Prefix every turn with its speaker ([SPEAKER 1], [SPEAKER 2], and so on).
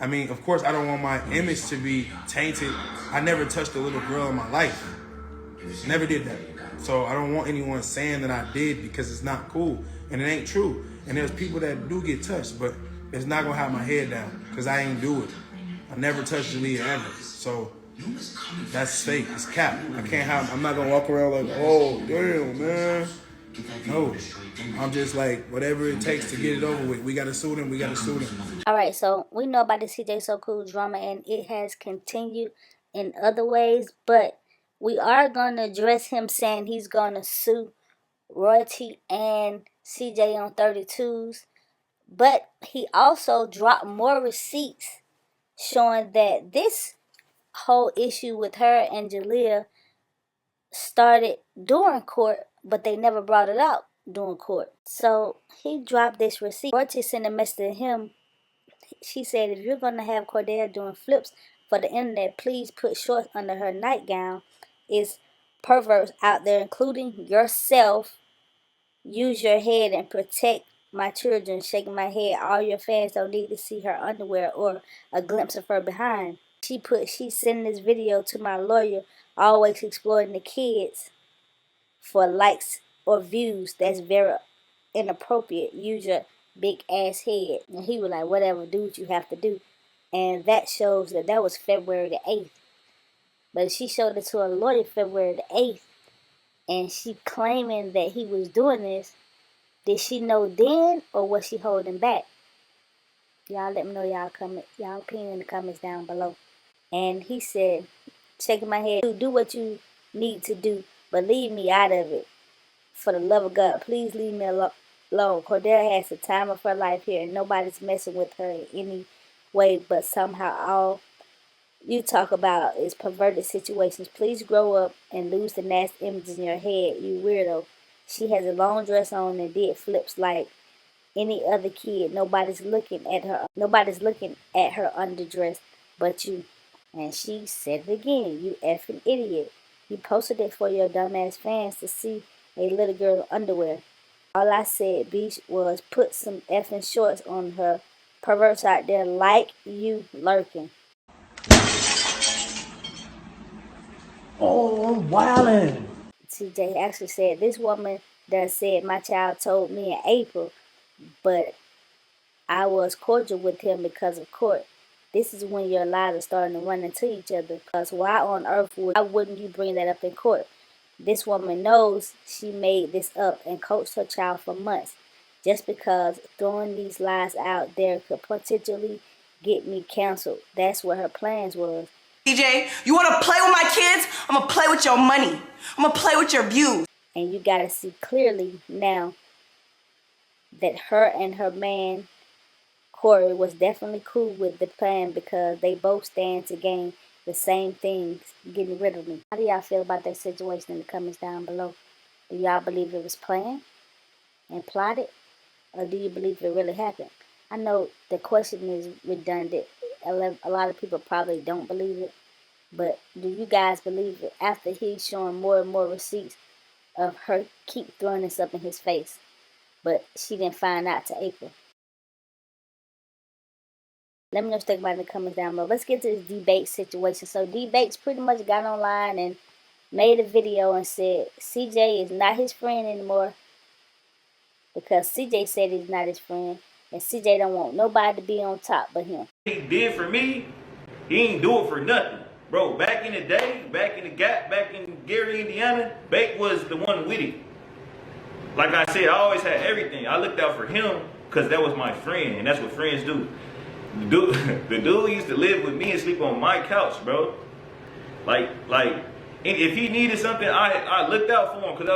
[SPEAKER 1] I mean, of course, I don't want my image to be tainted. I never touched a little girl in my life. Never did that. So I don't want anyone saying that I did because it's not cool. And it ain't true. And there's people that do get touched, but it's not going to have my head down because I ain't do it. I never touched Jalea ever. So that's fake. It's cap. I'm not going to walk around like, oh, damn, man. No. I'm just like, whatever it takes to get it over with. We got to sue them. We got to sue them.
[SPEAKER 2] All right, so we know about the CJ So Cool drama, and it has continued in other ways, but we are going to address him saying he's going to sue Royalty and CJ on 32s. But he also dropped more receipts showing that this whole issue with her and Jalea started during court, but they never brought it out during court. So he dropped this receipt. Royalty sent a message to him. She said, if you're going to have Cordell doing flips for the internet, please put shorts under her nightgown. It's perverts out there, including yourself. Use your head and protect my children. Shaking my head. All your fans don't need to see her underwear or a glimpse of her behind. She sent this video to my lawyer, always exploiting the kids for likes or views. That's very inappropriate. Use your big ass head. And he was like, whatever, do what you have to do. And that shows that was February the 8th. But she showed it to her lawyer February the 8th. And she claiming that he was doing this. Did she know then, or was she holding back? Y'all let me know y'all opinion in the comments down below. And he said, shaking my head, do what you need to do, but leave me out of it. For the love of God, please leave me alone. Cordell has the time of her life here, and nobody's messing with her in any way, but somehow all you talk about is perverted situations. Please grow up and lose the nasty images in your head, you weirdo. She has a long dress on and did flips like any other kid. Nobody's looking at her underdress but you. And she said it again, you effing idiot. You posted it for your dumbass fans to see a little girl underwear. All I said, bitch, was put some effing shorts on her. Perverts out there like you lurking.
[SPEAKER 3] Oh, I'm wildin'.
[SPEAKER 2] CJ actually said, this woman done said my child told me in April, but I was cordial with him because of court. This is when your lies are starting to run into each other. Because why on earth wouldn't you bring that up in court? This woman knows she made this up and coached her child for months. Just because throwing these lies out there could potentially get me canceled. That's what her plans was.
[SPEAKER 4] CJ, you want to play with my kids? I'm going to play with your money. I'm going to play with your views.
[SPEAKER 2] And you got to see clearly now that her and her man, Corey, was definitely cool with the plan because they both stand to gain the same things, getting rid of me. How do y'all feel about that situation in the comments down below? Do y'all believe it was planned and plotted? Or do you believe it really happened? I know the question is redundant. A lot of people probably don't believe it. But do you guys believe it after he's showing more and more receipts of her keep throwing this up in his face? But she didn't find out till April. Let me know what you think about it in the comments down below. Let's get to this debate situation. So D-Bates pretty much got online and made a video and said CJ is not his friend anymore because CJ said he's not his friend and CJ don't want nobody to be on top but him.
[SPEAKER 5] He did for me, he ain't do it for nothing. Bro, back in the day, back in the Gap, back in Gary, Indiana, Bake was the one with it. Like I said, I always had everything. I looked out for him because that was my friend, and that's what friends do. The dude used to live with me and sleep on my couch, bro. Like, if he needed something, I looked out for him because